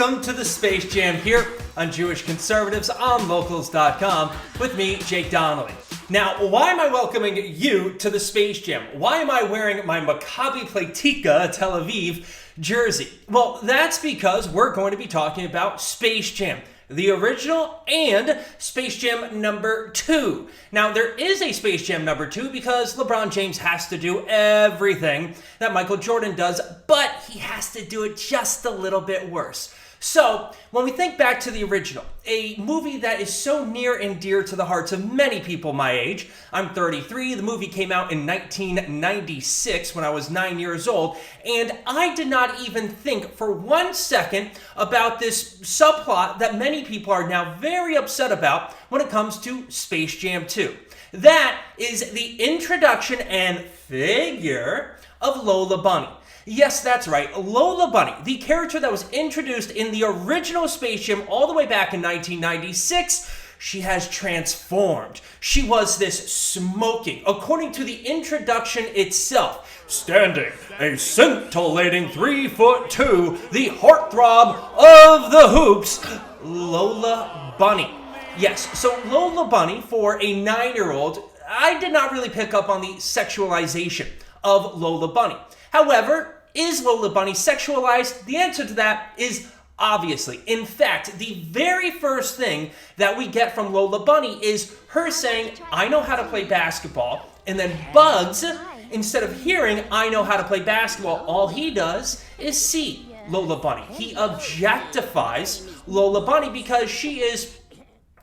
Welcome to the Space Jam here on Jewish Conservatives on Locals.com with me, Jake Donnelly. Now, why am I welcoming you to the Space Jam? Why am I wearing my Maccabi Playtika Tel Aviv jersey? Well, that's because we're going to be talking about Space Jam, the original and Space Jam number 2. Now, there is a Space Jam number 2 because LeBron James has to do everything that Michael Jordan does, but he has to do it just a little bit worse. So, when we think back to the original, a movie that is so near and dear to the hearts of many people my age, I'm 33, the movie came out in 1996 when I was 9 years old, and I did not even think for 1 second about this subplot that many people are now very upset about when it comes to Space Jam 2. That is the introduction and figure of Lola Bunny. Yes, that's right, Lola Bunny, the character that was introduced in the original Space Jam all the way back in 1996, she has transformed. She was this smoking, according to the introduction itself, standing, a scintillating 3'2", the heartthrob of the hoops, Lola Bunny. Yes, so Lola Bunny, for a 9-year-old, I did not really pick up on the sexualization of Lola Bunny. However, is Lola Bunny sexualized? The answer to that is obviously. In fact, the very first thing that we get from Lola Bunny is her saying, I know how to play basketball, and then Bugs, instead of hearing, I know how to play basketball, all he does is see Lola Bunny. He objectifies Lola Bunny because she is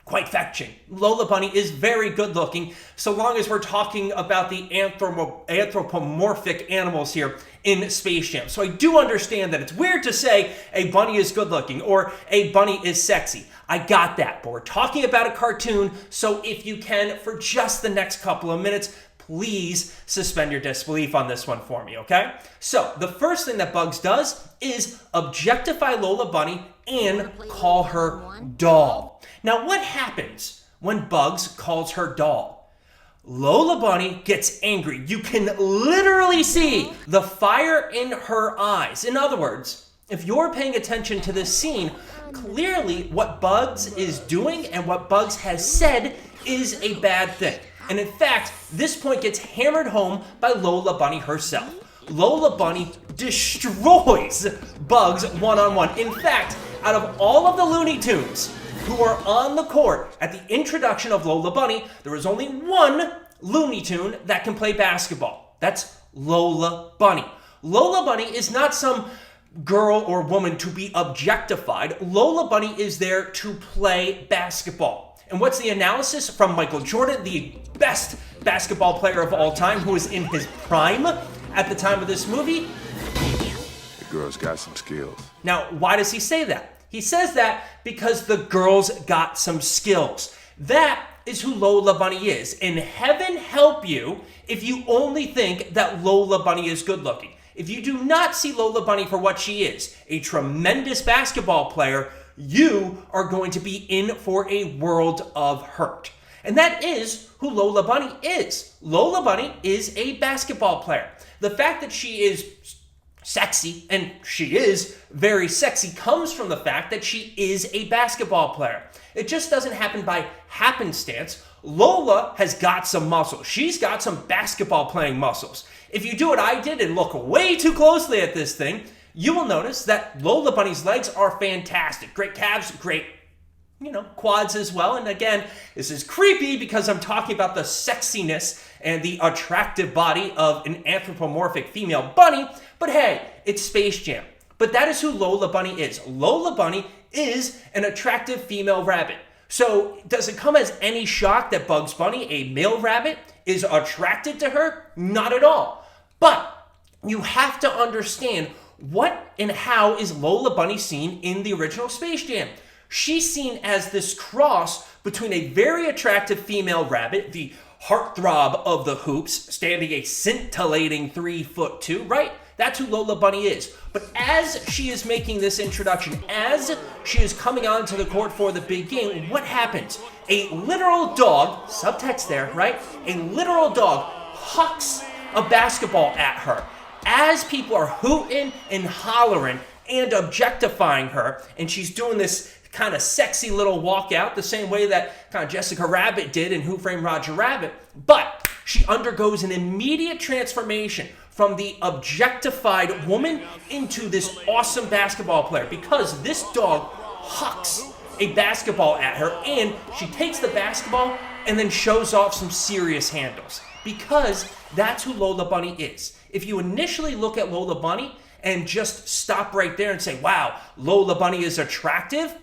quite fetching. Lola Bunny is very good looking, so long as we're talking about the anthropomorphic animals here in Space Jam. So I do understand that it's weird to say a bunny is good looking or a bunny is sexy. I got that, but we're talking about a cartoon, so if you can, for just the next couple of minutes, please suspend your disbelief on this one for me, okay? So the first thing that Bugs does is objectify Lola Bunny and call her doll. Now, what happens when Bugs calls her doll? Lola Bunny gets angry. You can literally see the fire in her eyes. In other words, if you're paying attention to this scene, clearly what Bugs is doing and what Bugs has said is a bad thing. And in fact, this point gets hammered home by Lola Bunny herself. Lola Bunny destroys Bugs one-on-one. In fact, out of all of the Looney Tunes who are on the court at the introduction of Lola Bunny, there is only one Looney Tune that can play basketball. That's Lola Bunny. Lola Bunny is not some girl or woman to be objectified. Lola Bunny is there to play basketball. And what's the analysis from Michael Jordan, the best basketball player of all time, who is in his prime at the time of this movie? The girl's got some skills. Now, why does he say that? He says that because the girl's got some skills. That is who Lola Bunny is. And heaven help you if you only think that Lola Bunny is good looking. If you do not see Lola Bunny for what she is, a tremendous basketball player, you are going to be in for a world of hurt. And that is who Lola Bunny is. Lola Bunny is a basketball player. The fact that she is sexy, and she is very sexy, comes from the fact that she is a basketball player. It just doesn't happen by happenstance. Lola has got some muscles. She's got some basketball playing muscles. If you do what I did and look way too closely at this thing, you will notice that Lola Bunny's legs are fantastic. Great calves, great, quads as well. And again, this is creepy because I'm talking about the sexiness and the attractive body of an anthropomorphic female bunny. But hey, it's Space Jam. But that is who Lola Bunny is. Lola Bunny is an attractive female rabbit. So does it come as any shock that Bugs Bunny, a male rabbit, is attracted to her? Not at all. But you have to understand what and how is Lola Bunny seen in the original Space Jam. She's seen as this cross between a very attractive female rabbit, the heartthrob of the hoops, standing a scintillating 3'2", right? That's who Lola Bunny is. But as she is making this introduction, as she is coming onto the court for the big game, what happens? A literal dog, subtext there, right? A literal dog hucks a basketball at her. As people are hooting and hollering and objectifying her. And she's doing this kind of sexy little walkout, the same way that kind of Jessica Rabbit did in Who Framed Roger Rabbit. But she undergoes an immediate transformation from the objectified woman into this awesome basketball player, because this dog hucks a basketball at her, and she takes the basketball and then shows off some serious handles, because that's who Lola Bunny is. If you initially look at Lola Bunny and just stop right there and say, wow, Lola Bunny is attractive,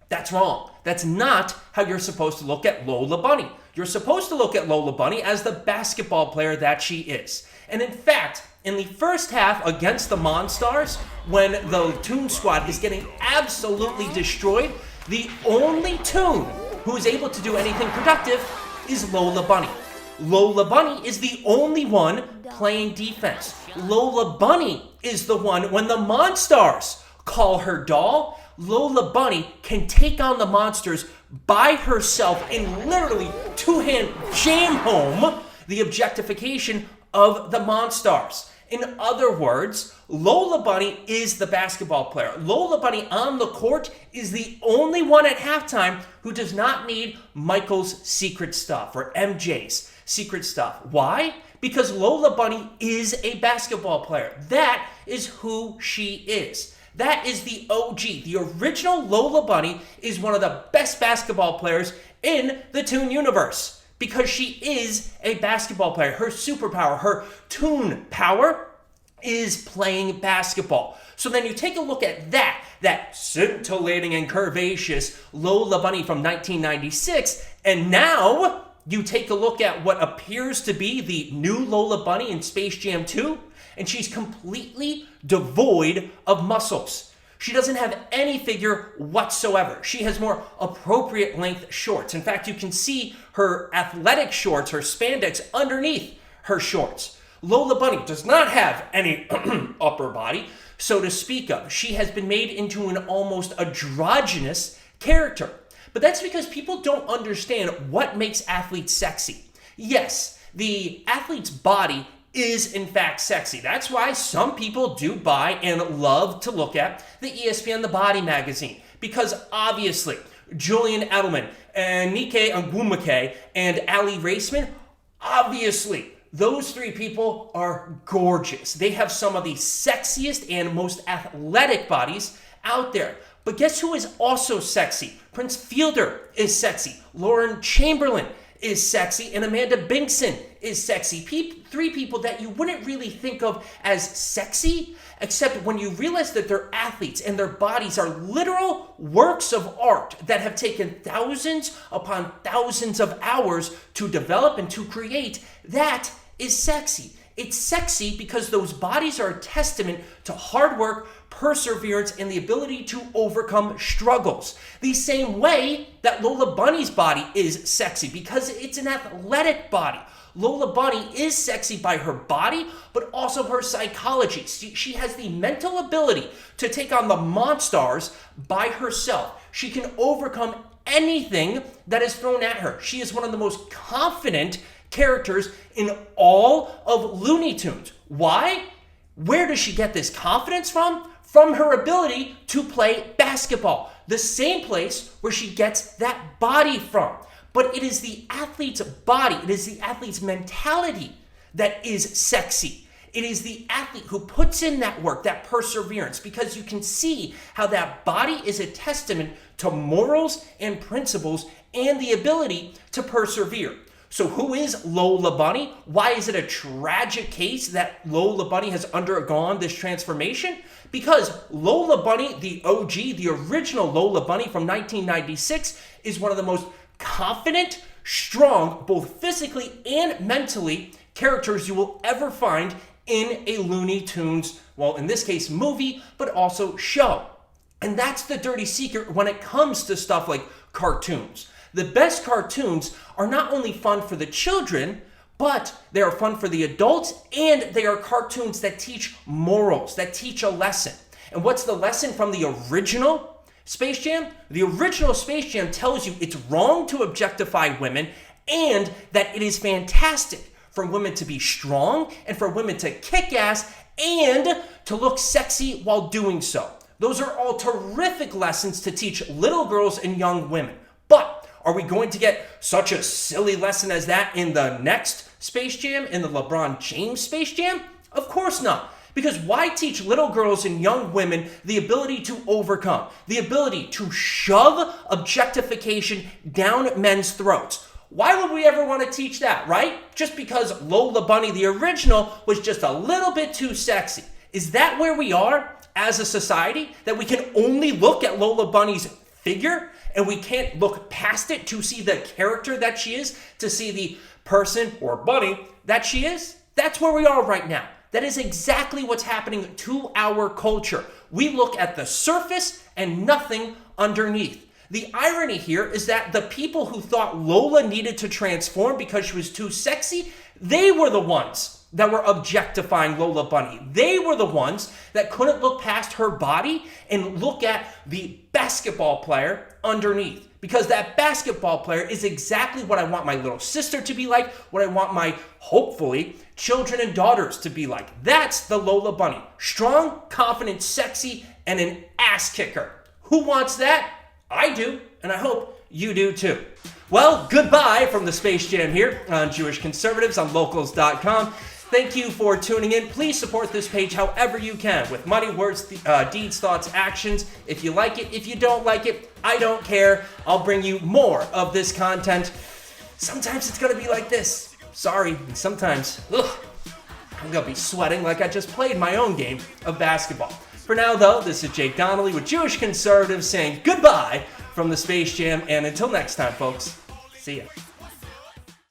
that's wrong. That's not how you're supposed to look at Lola Bunny. You're supposed to look at Lola Bunny as the basketball player that she is. And in fact, in the first half against the Monstars, when the Toon Squad is getting absolutely destroyed, the only Toon who is able to do anything productive is Lola Bunny. Lola Bunny is the only one playing defense. Lola Bunny is the one, when the Monstars call her doll, Lola Bunny can take on the monsters by herself and literally two-hand jam home the objectification of the Monstars. In other words, Lola Bunny is the basketball player. Lola Bunny on the court is the only one at halftime who does not need Michael's secret stuff or MJ's secret stuff. Why? Because Lola Bunny is a basketball player. That is who she is. That is the OG. The original Lola Bunny is one of the best basketball players in the Toon universe, because she is a basketball player. Her superpower, her Toon power, is playing basketball. So then you take a look at that scintillating and curvaceous Lola Bunny from 1996, and now you take a look at what appears to be the new Lola Bunny in Space Jam 2, and she's completely devoid of muscles. She doesn't have any figure whatsoever. She has more appropriate length shorts. In fact, you can see her athletic shorts, her spandex, underneath her shorts. Lola Bunny does not have any upper body, so to speak of. She has been made into an almost androgynous character. But that's because people don't understand what makes athletes sexy. Yes, the athlete's body is in fact sexy. That's why some people do buy and love to look at the ESPN The Body magazine, because obviously Julian Edelman and Nike Ngwumike and Ali Raceman, obviously those three people are gorgeous. They have some of the sexiest and most athletic bodies out there. But guess who is also sexy? Prince Fielder is sexy. Lauren Chamberlain is sexy, and Amanda Binkson is sexy. Three people that you wouldn't really think of as sexy, except when you realize that they're athletes and their bodies are literal works of art that have taken thousands upon thousands of hours to develop and to create. That is sexy. It's sexy because those bodies are a testament to hard work, perseverance, and the ability to overcome struggles. The same way that Lola Bunny's body is sexy, because it's an athletic body. Lola Bunny is sexy by her body, but also her psychology. She has the mental ability to take on the Monstars by herself. She can overcome anything that is thrown at her. She is one of the most confident characters in all of Looney Tunes. Why? Where does she get this confidence from? From her ability to play basketball. The same place where she gets that body from. But it is the athlete's body, it is the athlete's mentality that is sexy. It is the athlete who puts in that work, that perseverance, because you can see how that body is a testament to morals and principles and the ability to persevere. So who is Lola Bunny? Why is it a tragic case that Lola Bunny has undergone this transformation? Because Lola Bunny, the OG, the original Lola Bunny from 1996, is one of the most confident, strong, both physically and mentally, characters you will ever find in a Looney Tunes, well, in this case, movie, but also show. And that's the dirty secret when it comes to stuff like cartoons. The best cartoons are not only fun for the children, but they are fun for the adults, and they are cartoons that teach morals, that teach a lesson. And what's the lesson from the original Space Jam? The original Space Jam tells you it's wrong to objectify women, and that it is fantastic for women to be strong and for women to kick ass and to look sexy while doing so. Those are all terrific lessons to teach little girls and young women. But are we going to get such a silly lesson as that in the next Space Jam, in the LeBron James Space Jam? Of course not. Because why teach little girls and young women the ability to overcome, the ability to shove objectification down men's throats? Why would we ever want to teach that, right? Just because Lola Bunny, the original, was just a little bit too sexy. Is that where we are as a society? That we can only look at Lola Bunny's figure and we can't look past it to see the character that she is, to see the person or bunny that she is? That's where we are right now. That is exactly what's happening to our culture. We look at the surface and nothing underneath. The irony here is that the people who thought Lola needed to transform because she was too sexy, they were the ones that were objectifying Lola Bunny. They were the ones that couldn't look past her body and look at the basketball player underneath. Because that basketball player is exactly what I want my little sister to be like, what I want my, hopefully, children and daughters to be like. That's the Lola Bunny. Strong, confident, sexy, and an ass kicker. Who wants that? I do, and I hope you do too. Well, goodbye from the Space Jam here on Jewish Conservatives on locals.com. Thank you for tuning in. Please support this page however you can with money, words, deeds, thoughts, actions. If you like it, if you don't like it, I don't care. I'll bring you more of this content. Sometimes it's going to be like this. Sorry. And sometimes, I'm going to be sweating like I just played my own game of basketball. For now, though, this is Jake Donnelly with Jewish Conservatives saying goodbye from the Space Jam. And until next time, folks, see ya.